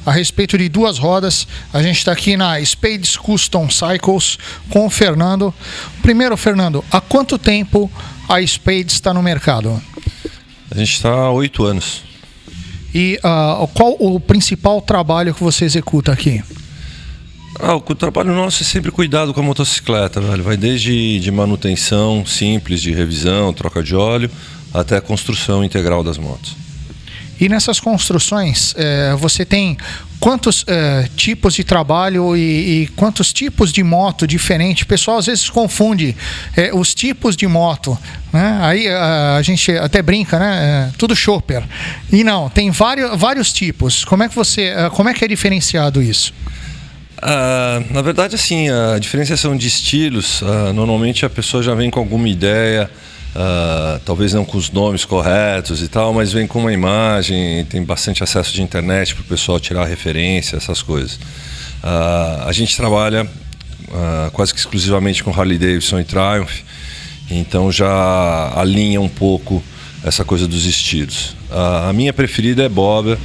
a respeito de duas rodas. A gente está aqui na Spades Custom Cycles com o Fernando. Primeiro, Fernando, há quanto tempo a Spades está no mercado? A gente está há 8 anos. E qual o principal trabalho que você executa aqui? O trabalho nosso é sempre cuidado com a motocicleta, velho. Vai desde de manutenção simples, de revisão, troca de óleo, até a construção integral das motos. E nessas construções, você tem quantos tipos de trabalho e quantos tipos de moto diferentes? O pessoal às vezes confunde os tipos de moto, né? Aí a gente até brinca, né? Tudo chopper. E não, tem vários tipos. Como é que é diferenciado isso? Na verdade, assim, a diferenciação de estilos, normalmente a pessoa já vem com alguma ideia, talvez não com os nomes corretos e tal, mas vem com uma imagem, tem bastante acesso de internet para o pessoal tirar referência, essas coisas. A gente trabalha quase que exclusivamente com Harley Davidson e Triumph, então já alinha um pouco essa coisa dos estilos. A minha preferida é Bobber,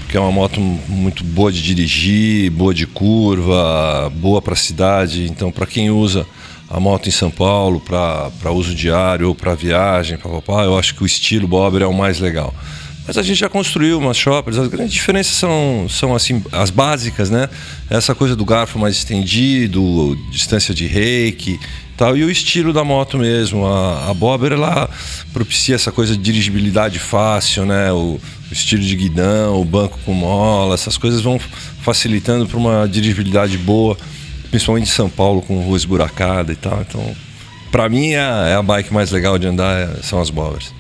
que é uma moto muito boa de dirigir, boa de curva, boa para a cidade. Então, para quem usa a moto em São Paulo para uso diário ou para viagem, eu acho que o estilo Bobber é o mais legal. Mas a gente já construiu umas choppers, as grandes diferenças são assim, as básicas, né? Essa coisa do garfo mais estendido, distância de reiki, tal, e o estilo da moto mesmo. A Bobber, ela propicia essa coisa de dirigibilidade fácil, né? O estilo de guidão, o banco com mola, essas coisas vão facilitando para uma dirigibilidade boa, principalmente em São Paulo, com rua esburacada e tal. Então, para mim, é a bike mais legal de andar, são as Bobbers.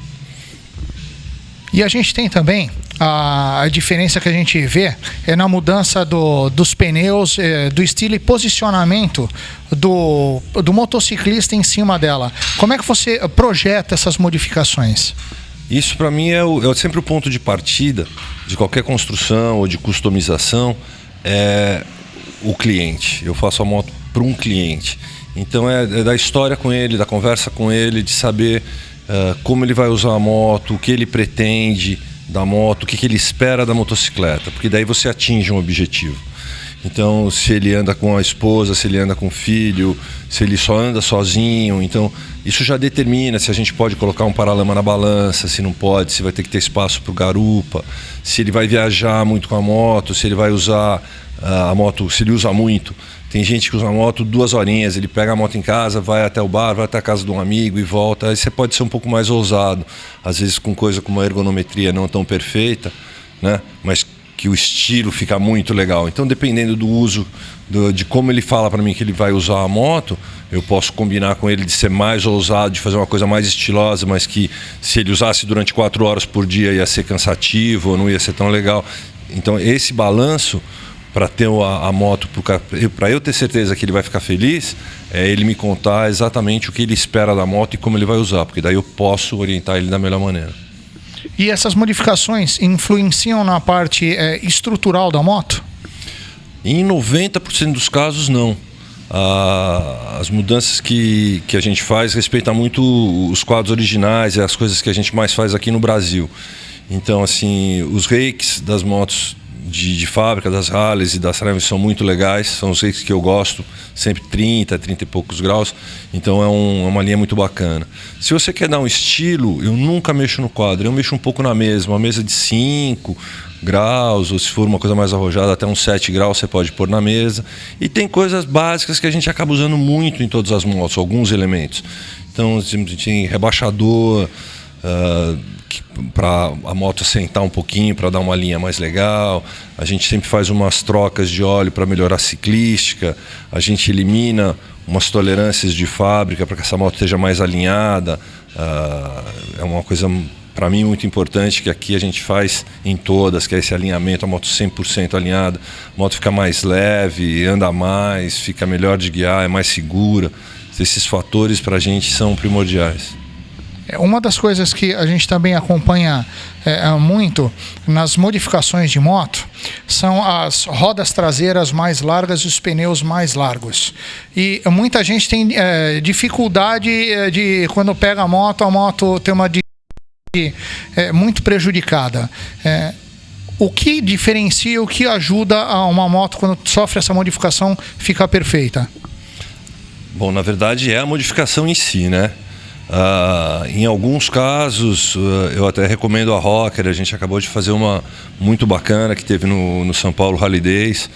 E a gente tem também a diferença que a gente vê na mudança dos pneus, do estilo e posicionamento do motociclista em cima dela. Como é que você projeta essas modificações? Isso para mim é sempre o ponto de partida de qualquer construção ou de customização, é o cliente. Eu faço a moto para um cliente. Então é da história com ele, da conversa com ele, de saber como ele vai usar a moto, o que ele pretende da moto, o que ele espera da motocicleta, porque daí você atinge um objetivo. Então, se ele anda com a esposa, se ele anda com o filho, se ele só anda sozinho, então isso já determina se a gente pode colocar um paralama na balança, se não pode, se vai ter que ter espaço para o garupa, se ele vai viajar muito com a moto, se ele vai usar a moto, se ele usa muito. Tem gente que usa a moto 2 horinhas, ele pega a moto em casa, vai até o bar, vai até a casa de um amigo e volta. Aí você pode ser um pouco mais ousado, às vezes com coisa com uma ergonometria não tão perfeita, né? Mas que o estilo fica muito legal. Então, dependendo do uso, de como ele fala para mim que ele vai usar a moto, eu posso combinar com ele de ser mais ousado, de fazer uma coisa mais estilosa, mas que se ele usasse durante 4 horas por dia ia ser cansativo ou não ia ser tão legal. Então, esse balanço, para ter a moto, para eu ter certeza que ele vai ficar feliz, é ele me contar exatamente o que ele espera da moto e como ele vai usar, porque daí eu posso orientar ele da melhor maneira. E essas modificações influenciam na parte estrutural da moto? Em 90% dos casos, não. As mudanças que a gente faz respeitam muito os quadros originais e as coisas que a gente mais faz aqui no Brasil. Então, assim, os reikes das motos de fábrica, das Harleys e das Triumph são muito legais, são os reikes que eu gosto, sempre 30 e poucos graus, então é uma linha muito bacana. Se você quer dar um estilo, eu nunca mexo no quadro, eu mexo um pouco na mesa, uma mesa de 5 graus, ou se for uma coisa mais arrojada, até uns 7 graus você pode pôr na mesa. E tem coisas básicas que a gente acaba usando muito em todas as motos, alguns elementos. Então, tem rebaixador, para a moto sentar um pouquinho, para dar uma linha mais legal. A gente sempre faz umas trocas de óleo para melhorar a ciclística. A gente elimina umas tolerâncias de fábrica para que essa moto esteja mais alinhada. É uma coisa, para mim, muito importante, que aqui a gente faz em todas, que é esse alinhamento, a moto 100% alinhada. A moto fica mais leve, anda mais, fica melhor de guiar, é mais segura. Esses fatores para a gente são primordiais. Uma das coisas que a gente também acompanha muito nas modificações de moto são as rodas traseiras mais largas e os pneus mais largos. E muita gente tem dificuldade de, quando pega a moto tem uma muito prejudicada. O que diferencia, o que ajuda a uma moto, quando sofre essa modificação, ficar perfeita? Bom, na verdade é a modificação em si, né? Em alguns casos, eu até recomendo a Rocker. A gente acabou de fazer uma muito bacana que teve no São Paulo Rally Days.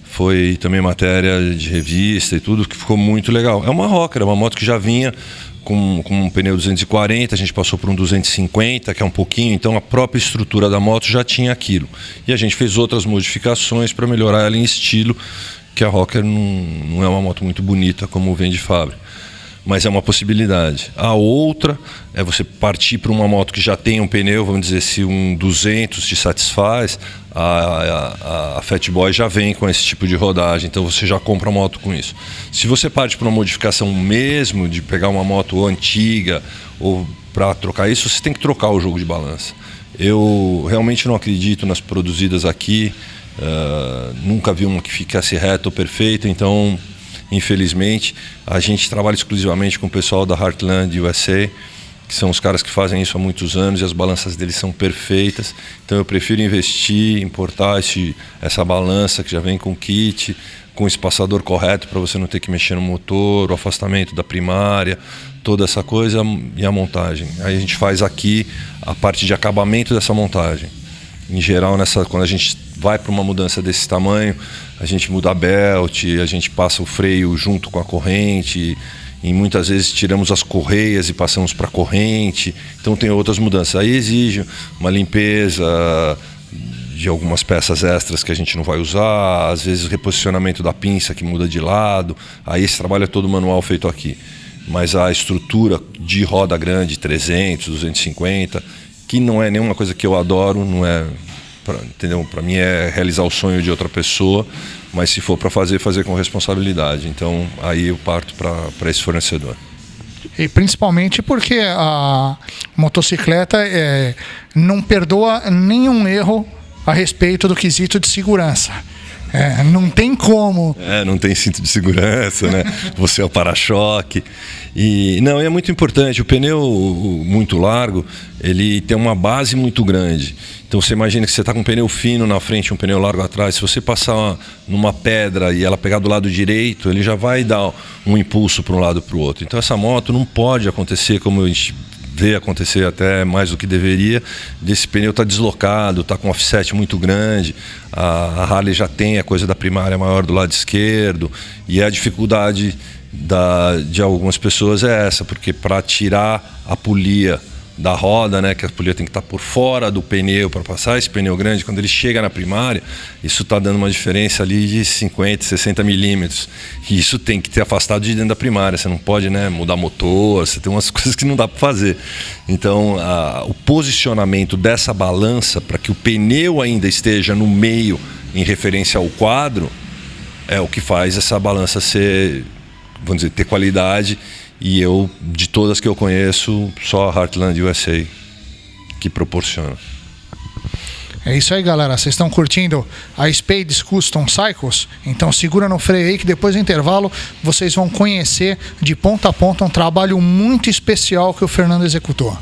Foi também matéria de revista e tudo, que ficou muito legal. É uma Rocker, é uma moto que já vinha com um pneu 240, a gente passou por um 250, que é um pouquinho, então a própria estrutura da moto já tinha aquilo. E a gente fez outras modificações para melhorar ela em estilo, que a Rocker não é uma moto muito bonita como vem de fábrica, mas é uma possibilidade. A outra é você partir para uma moto que já tem um pneu, vamos dizer, se um 200 te satisfaz, a Fat Boy já vem com esse tipo de rodagem, então você já compra a moto com isso. Se você parte para uma modificação mesmo, de pegar uma moto antiga ou para trocar isso, você tem que trocar o jogo de balança. Eu realmente não acredito nas produzidas aqui, nunca vi uma que ficasse reta ou perfeita, então infelizmente a gente trabalha exclusivamente com o pessoal da Heartland USA, que são os caras que fazem isso há muitos anos e as balanças deles são perfeitas. Então eu prefiro investir, importar essa balança que já vem com kit, com o espaçador correto para você não ter que mexer no motor, o afastamento da primária, toda essa coisa e a montagem. Aí a gente faz aqui a parte de acabamento dessa montagem. Em geral, quando a gente vai para uma mudança desse tamanho, a gente muda a belt, a gente passa o freio junto com a corrente, e muitas vezes tiramos as correias e passamos para a corrente. Então tem outras mudanças. Aí exige uma limpeza de algumas peças extras que a gente não vai usar, às vezes reposicionamento da pinça que muda de lado. Aí esse trabalho é todo manual feito aqui. Mas a estrutura de roda grande, 300, 250, que não é nenhuma coisa que eu adoro, não é, entendeu? Para mim é realizar o sonho de outra pessoa, mas se for para fazer com responsabilidade. Então aí eu parto para esse fornecedor. E principalmente porque a motocicleta não perdoa nenhum erro a respeito do quesito de segurança. Não tem como. Não tem cinto de segurança, né? Você é o para-choque. E é muito importante. O pneu muito largo, ele tem uma base muito grande. Então você imagina que você está com um pneu fino na frente e um pneu largo atrás. Se você passar numa pedra e ela pegar do lado direito, ele já vai dar um impulso para um lado para o outro. Então essa moto não pode acontecer como a gente vê acontecer até mais do que deveria, desse pneu tá deslocado, tá com um offset muito grande, a Harley já tem a coisa da primária maior do lado esquerdo, e a dificuldade de algumas pessoas é essa, porque para tirar a polia da roda, né, que a polia tem que estar por fora do pneu para passar esse pneu grande, quando ele chega na primária, isso está dando uma diferença ali de 50, 60 milímetros. E isso tem que ter afastado de dentro da primária. Você não pode, né, mudar motor, você tem umas coisas que não dá para fazer. Então, o posicionamento dessa balança para que o pneu ainda esteja no meio em referência ao quadro é o que faz essa balança ser, vamos dizer, ter qualidade. E de todas que eu conheço, só a Heartland USA que proporciona. É isso aí, galera. Vocês estão curtindo a Spades Custom Cycles? Então segura no freio aí que depois do intervalo vocês vão conhecer de ponta a ponta um trabalho muito especial que o Fernando executou.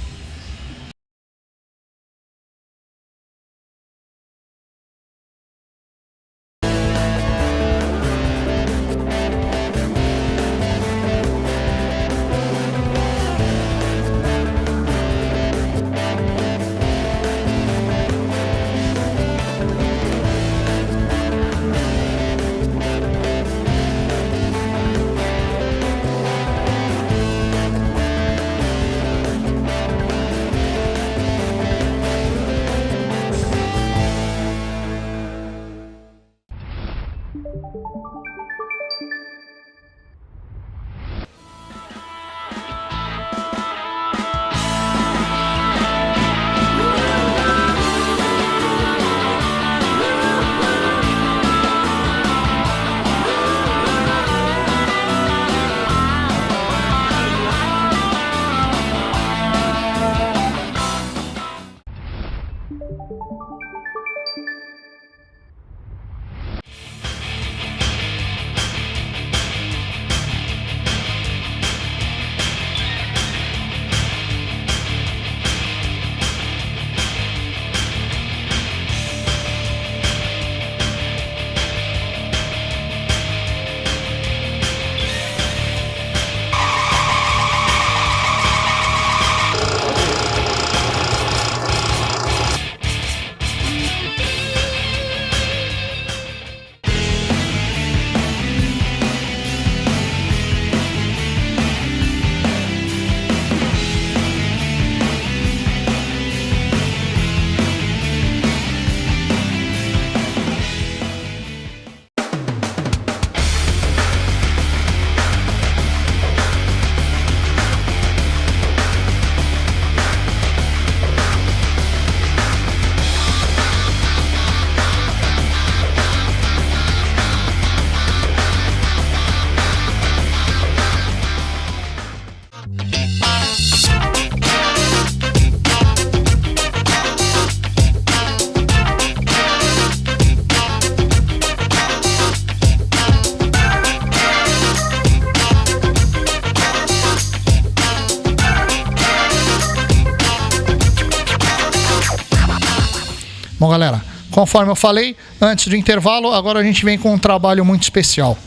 Bom, galera, conforme eu falei antes do intervalo, agora a gente vem com um trabalho muito especial.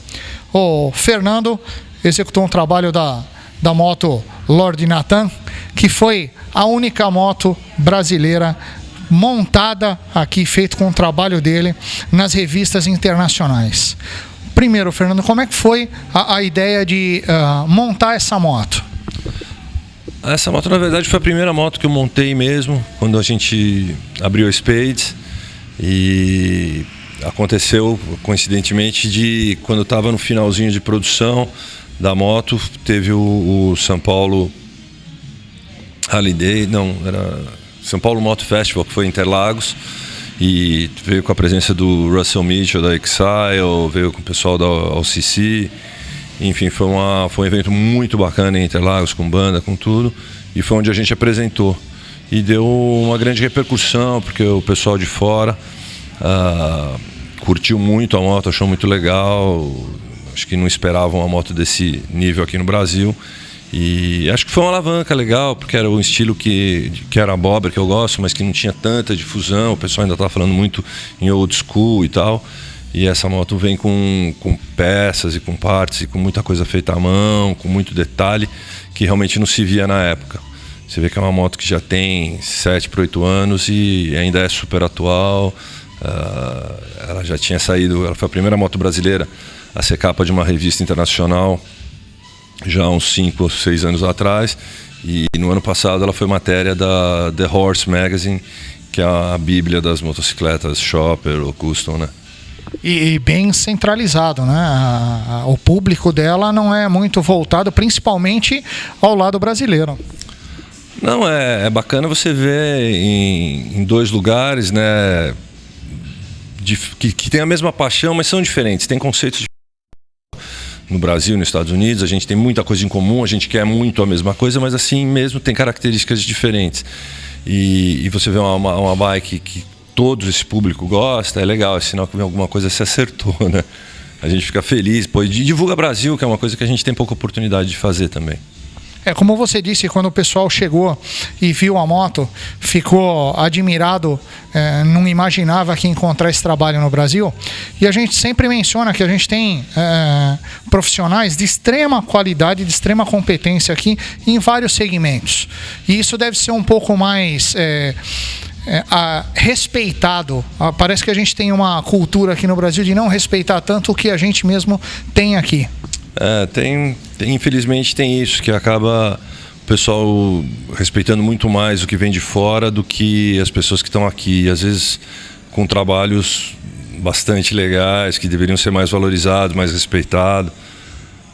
O Fernando executou um trabalho da moto Lord Nathan, que foi a única moto brasileira montada aqui, feito com o trabalho dele nas revistas internacionais. Primeiro, Fernando, como é que foi a ideia de montar essa moto? Essa moto, na verdade, foi a primeira moto que eu montei mesmo, quando a gente abriu a Spades. E aconteceu, coincidentemente, de quando eu estava no finalzinho de produção da moto, teve o São Paulo Holiday, não, era São Paulo Moto Festival, que foi em Interlagos, e veio com a presença do Russell Mitchell da Exile, veio com o pessoal da OCC. Enfim, foi um evento muito bacana em Interlagos, com banda, com tudo, e foi onde a gente apresentou. E deu uma grande repercussão, porque o pessoal de fora curtiu muito a moto, achou muito legal. Acho que não esperavam uma moto desse nível aqui no Brasil. E acho que foi uma alavanca legal, porque era um estilo que era a Bobber, que eu gosto, mas que não tinha tanta difusão. O pessoal ainda estava falando muito em old school e tal. E essa moto vem com peças e com partes e com muita coisa feita à mão, com muito detalhe, que realmente não se via na época. Você vê que é uma moto que já tem 7 para 8 anos e ainda é super atual. Ela já tinha saído, ela foi a primeira moto brasileira a ser capa de uma revista internacional já há uns 5 ou 6 anos atrás. E no ano passado ela foi matéria da The Horse Magazine, que é a bíblia das motocicletas shopper ou custom, né? E bem centralizado, né? O público dela não é muito voltado, principalmente ao lado brasileiro. Não, é bacana você ver em 2 lugares, né, que tem a mesma paixão, mas são diferentes, tem conceitos diferentes. No Brasil e nos Estados Unidos, a gente tem muita coisa em comum, a gente quer muito a mesma coisa, mas assim mesmo tem características diferentes. E você vê uma bike que todo esse público gosta, é legal, é sinal que alguma coisa se acertou, né? A gente fica feliz, pô, e divulga Brasil, que é uma coisa que a gente tem pouca oportunidade de fazer também. Como você disse, quando o pessoal chegou e viu a moto, ficou admirado, não imaginava que ia encontrar esse trabalho no Brasil. E a gente sempre menciona que a gente tem profissionais de extrema qualidade, de extrema competência aqui em vários segmentos. E isso deve ser um pouco mais respeitado. Parece que a gente tem uma cultura aqui no Brasil de não respeitar tanto o que a gente mesmo tem aqui. Infelizmente tem isso, que acaba o pessoal respeitando muito mais o que vem de fora do que as pessoas que estão aqui. E às vezes com trabalhos bastante legais, que deveriam ser mais valorizados, mais respeitados.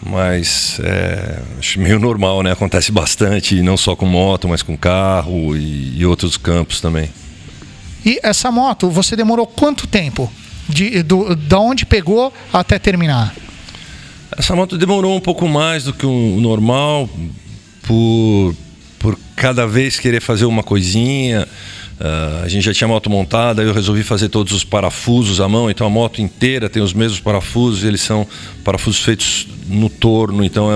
Mas acho meio normal, né? Acontece bastante, não só com moto, mas com carro e outros campos também. E essa moto, você demorou quanto tempo? Da onde pegou até terminar? Essa moto demorou um pouco mais do que o normal, por cada vez querer fazer uma coisinha. A gente já tinha a moto montada, aí eu resolvi fazer todos os parafusos à mão, então a moto inteira tem os mesmos parafusos, eles são parafusos feitos no torno, então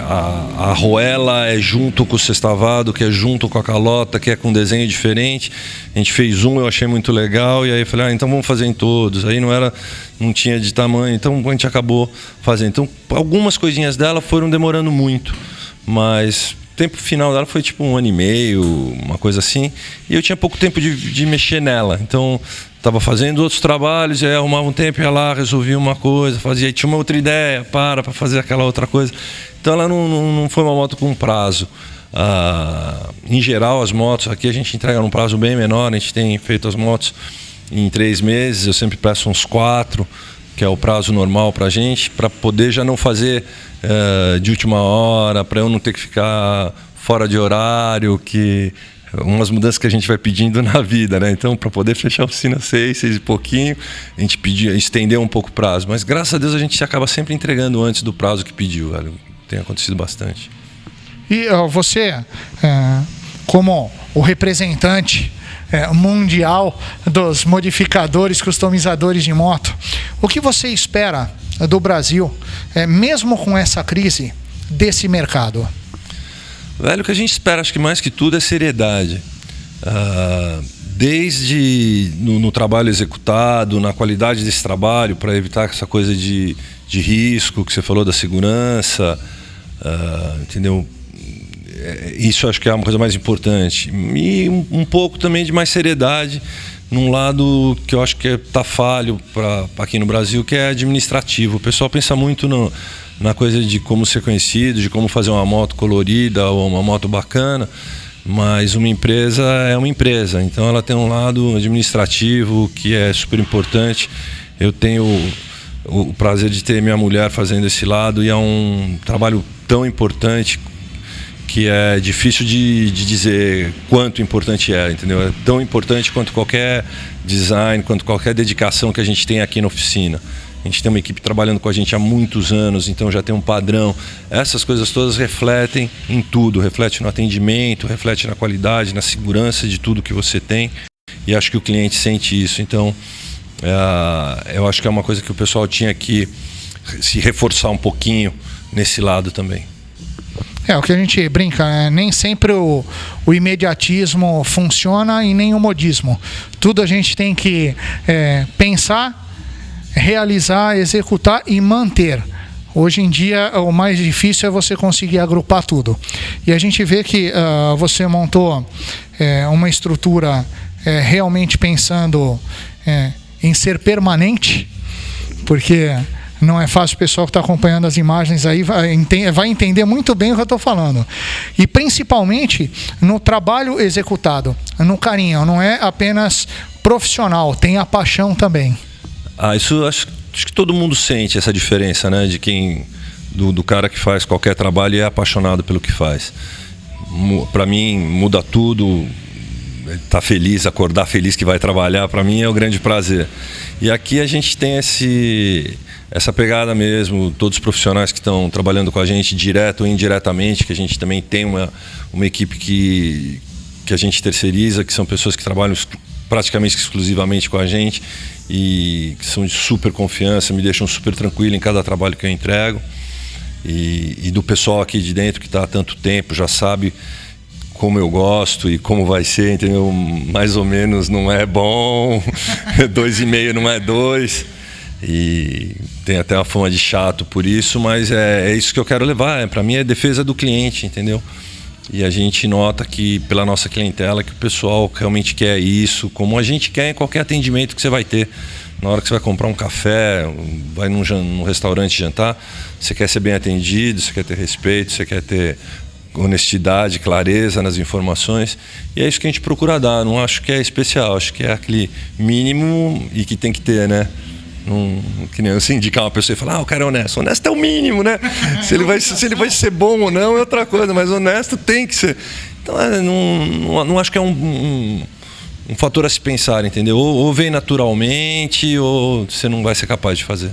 a arruela é junto com o sextavado, que é junto com a calota, que é com desenho diferente. A gente fez eu achei muito legal, e aí eu falei, então vamos fazer em todos. Aí não tinha de tamanho, então a gente acabou fazendo. Então algumas coisinhas dela foram demorando muito, mas o tempo final dela foi tipo 1 ano e meio, uma coisa assim, e eu tinha pouco tempo de mexer nela, então estava fazendo outros trabalhos, e aí arrumava um tempo, ia lá, resolvia uma coisa, fazia, tinha uma outra ideia, para fazer aquela outra coisa. Então ela não foi uma moto com prazo. Em geral, as motos aqui a gente entrega num prazo bem menor, a gente tem feito as motos em 3 meses, eu sempre peço uns 4, que é o prazo normal para a gente, para poder já não fazer de última hora, para eu não ter que ficar fora de horário, que umas mudanças que a gente vai pedindo na vida, né? Então, para poder fechar a oficina 6 e pouquinho, a gente estendeu um pouco o prazo, mas graças a Deus a gente acaba sempre entregando antes do prazo que pediu, velho. Tem acontecido bastante. E você, como o representante mundial dos modificadores, customizadores de moto, o que você espera do Brasil, mesmo com essa crise, desse mercado? Velho, o que a gente espera, acho que mais que tudo, é seriedade. desde no trabalho executado, na qualidade desse trabalho, para evitar essa coisa de risco que você falou, da segurança, entendeu? Isso acho que é uma coisa mais importante. E um pouco também de mais seriedade num lado que eu acho que está falho aqui no Brasil, que é administrativo. O pessoal pensa muito na coisa de como ser conhecido, de como fazer uma moto colorida ou uma moto bacana, mas uma empresa é uma empresa, então ela tem um lado administrativo que é super importante. Eu tenho o prazer de ter minha mulher fazendo esse lado e é um trabalho tão importante que é difícil de dizer quanto importante é, entendeu? É tão importante quanto qualquer design, quanto qualquer dedicação que a gente tem aqui na oficina. A gente tem uma equipe trabalhando com a gente há muitos anos, então já tem um padrão. Essas coisas todas refletem em tudo, reflete no atendimento, reflete na qualidade, na segurança de tudo que você tem. E acho que o cliente sente isso. Então, eu acho que é uma coisa que o pessoal tinha que se reforçar um pouquinho nesse lado também. O que a gente brinca, né? Nem sempre o imediatismo funciona e nem o modismo. Tudo a gente tem que pensar, realizar, executar e manter. Hoje em dia, o mais difícil é você conseguir agrupar tudo. E a gente vê que você montou uma estrutura realmente pensando em ser permanente, porque não é fácil, o pessoal que está acompanhando as imagens aí vai entender muito bem o que eu estou falando. E principalmente no trabalho executado, no carinho, não é apenas profissional, tem a paixão também. Isso acho que todo mundo sente essa diferença, né? De quem do cara que faz qualquer trabalho e é apaixonado pelo que faz. Para mim muda tudo. Tá feliz, acordar feliz que vai trabalhar, para mim é um grande prazer. E aqui a gente tem essa pegada mesmo, todos os profissionais que estão trabalhando com a gente, direto ou indiretamente, que a gente também tem uma equipe que a gente terceiriza, que são pessoas que trabalham praticamente exclusivamente com a gente e que são de super confiança, me deixam super tranquilo em cada trabalho que eu entrego. E do pessoal aqui de dentro que está há tanto tempo, já sabe como eu gosto e como vai ser, entendeu? Mais ou menos não é bom, 2,5 não é 2. E tem até uma fama de chato por isso, mas é isso que eu quero levar. Para mim é defesa do cliente, entendeu? E a gente nota que pela nossa clientela que o pessoal realmente quer isso, como a gente quer em qualquer atendimento que você vai ter. Na hora que você vai comprar um café, vai num restaurante jantar, você quer ser bem atendido, você quer ter respeito, você quer ter honestidade, clareza nas informações, e é isso que a gente procura dar. Não acho que é especial, acho que é aquele mínimo e que tem que ter, né? Que nem você indicar uma pessoa e falar, o cara é honesto. Honesto é o mínimo, né? Se ele vai ser bom ou não é outra coisa, mas honesto tem que ser. Então, não acho que é um fator a se pensar, entendeu? Ou vem naturalmente, ou você não vai ser capaz de fazer.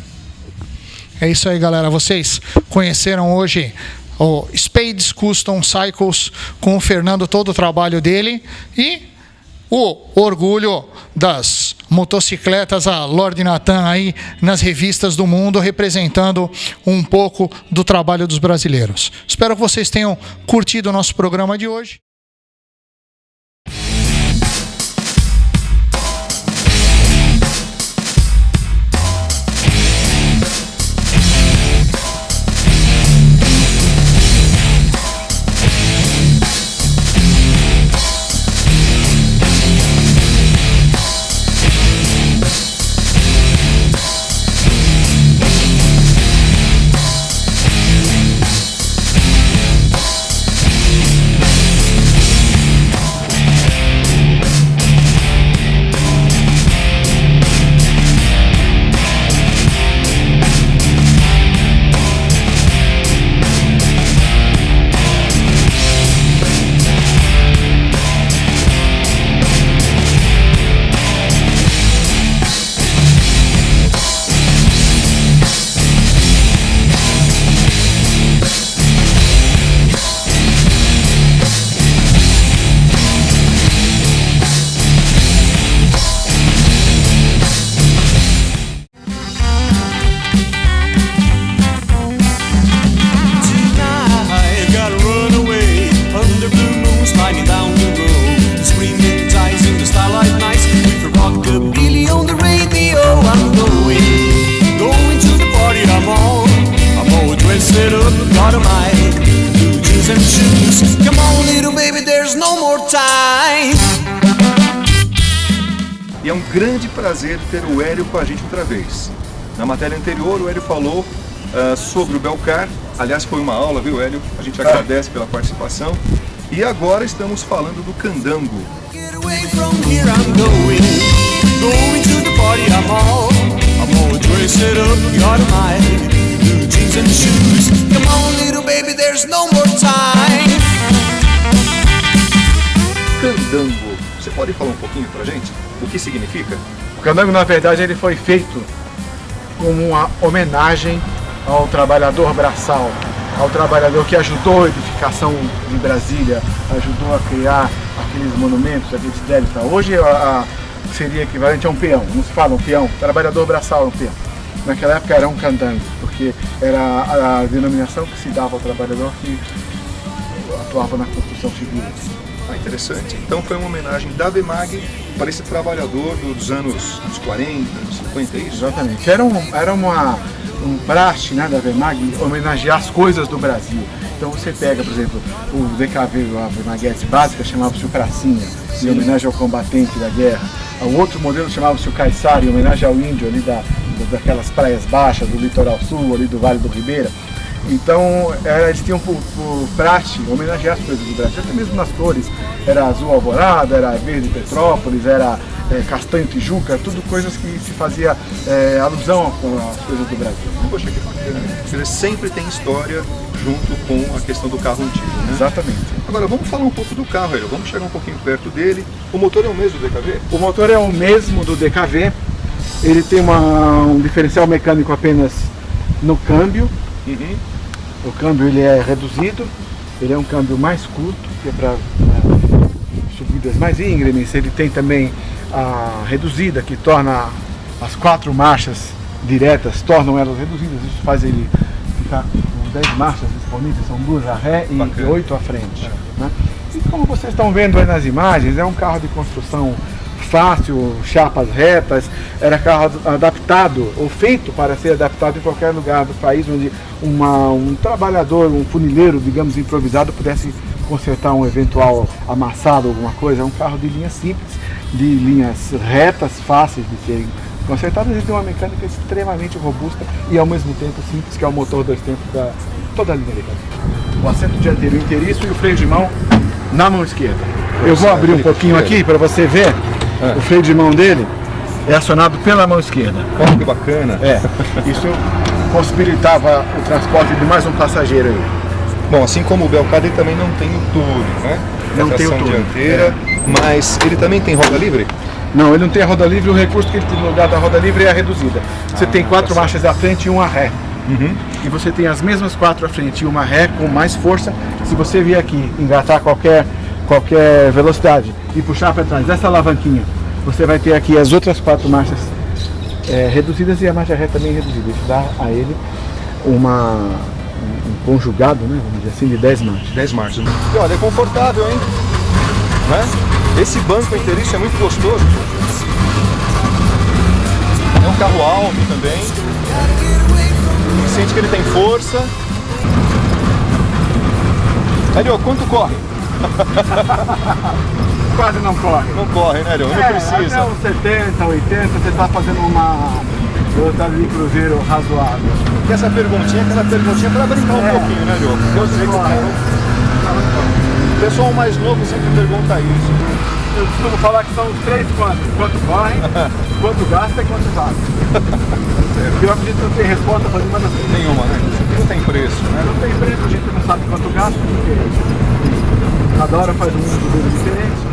É isso aí, galera. Vocês conheceram hoje o Spades Custom Cycles com o Fernando, todo o trabalho dele e o orgulho das motocicletas, a Lord Natan aí nas revistas do mundo, representando um pouco do trabalho dos brasileiros. Espero que vocês tenham curtido o nosso programa de hoje. time. E é um grande prazer ter o Hélio com a gente outra vez. Na matéria anterior, o Hélio falou sobre o Belcar. Aliás, foi uma aula, viu, Hélio? A gente agradece pela participação. E agora estamos falando do candango. Get away from here, I'm going to the party, I'm all dressed up, you're mine, blue jeans and shoes. Come on, little baby, there's no more time. Candango. Você pode falar um pouquinho pra gente? O que significa? O candango, na verdade, ele foi feito como uma homenagem ao trabalhador braçal, ao trabalhador que ajudou a edificação de Brasília, ajudou a criar aqueles monumentos, aqueles débitos. Hoje seria equivalente a um peão, não se fala um peão, trabalhador braçal é um peão. Naquela época era um candango, porque era a denominação que se dava ao trabalhador que atuava na construção civil. Interessante. Então foi uma homenagem da BEMAG para esse trabalhador dos anos 40, 50, é isso? Exatamente. Era um praxe, né, da BEMAG homenagear as coisas do Brasil. Então você pega, por exemplo, o DKV, a BEMAGuete básica, chamava-se o Pracinha, em homenagem ao combatente da guerra. O outro modelo chamava-se o Caiçara, em homenagem ao índio ali daquelas praias baixas, do litoral sul, ali do Vale do Ribeira. Então, eles tinham por praxe homenagear as coisas do Brasil, até mesmo nas cores. Era azul alvorada, era verde Petrópolis, era castanho Tijuca, tudo coisas que se fazia alusão às coisas do Brasil. Poxa, que bacana. Ele sempre tem história junto com a questão do carro antigo, né? Exatamente. Agora, vamos falar um pouco do carro, Hélio. Vamos chegar um pouquinho perto dele. O motor é o mesmo do DKV? O motor é o mesmo do DKV. Ele tem um diferencial mecânico apenas no câmbio. Uhum. O câmbio ele é reduzido, ele é um câmbio mais curto, que é para subidas mais íngremes. Ele tem também a reduzida, que torna as 4 marchas diretas, tornam elas reduzidas. Isso faz ele ficar com 10 marchas disponíveis, são 2 a ré e 8 à frente. Né? E como vocês estão vendo aí nas imagens, é um carro de construção fácil, chapas retas, era carro adaptado, ou feito para ser adaptado em qualquer lugar do país onde um trabalhador, um funileiro, digamos, improvisado, pudesse consertar um eventual amassado, alguma coisa. É um carro de linhas simples, de linhas retas, fáceis de serem consertadas e tem uma mecânica extremamente robusta e ao mesmo tempo simples, que é o motor 2 tempos da toda a linha de câmbio. O assento dianteiro inteiriço e o freio de mão na mão esquerda. Eu vou abrir um pouquinho aqui para você ver. O freio de mão dele é acionado pela mão esquerda. Oh, que bacana! Isso possibilitava o transporte de mais um passageiro aí. Bom, assim como o Belcar, ele também não tem o túnel, né? Não tem o túnel dianteira, mas ele também tem roda livre? Não, ele não tem a roda livre. O recurso que ele tem no lugar da roda livre é a reduzida. Você tem 4 marchas à frente e 1 a ré. Uhum. E você tem as mesmas 4 à frente e 1 ré com mais força. Se você vier aqui engatar qualquer velocidade e puxar para trás essa alavanquinha, você vai ter aqui as outras 4 marchas reduzidas e a marcha ré também reduzida. Isso dá a ele um conjugado, né, vamos dizer assim, de 10 marchas. 10 marchas. E olha, é confortável, hein? Né? Esse banco inteiriço é muito gostoso. É um carro alto também. Sente que ele tem força. Hélio, quanto corre? Quase não corre. Não corre, né, Hélio? Não precisa. Até uns 70, 80, você está fazendo uma velocidade de cruzeiro razoável. E essa perguntinha, aquela perguntinha para brincar um pouquinho, né, Diogo? Eu sei que o pessoal mais novo sempre pergunta isso. Eu costumo falar que são os 3 quantos. Quanto corre, quanto gasta e quanto vale. Eu acredito que não tem resposta para nenhuma das coisas. Nenhuma, né? Não tem preço, né? Não tem preço, a gente não sabe quanto gasta, porque cada hora faz um uso diferente.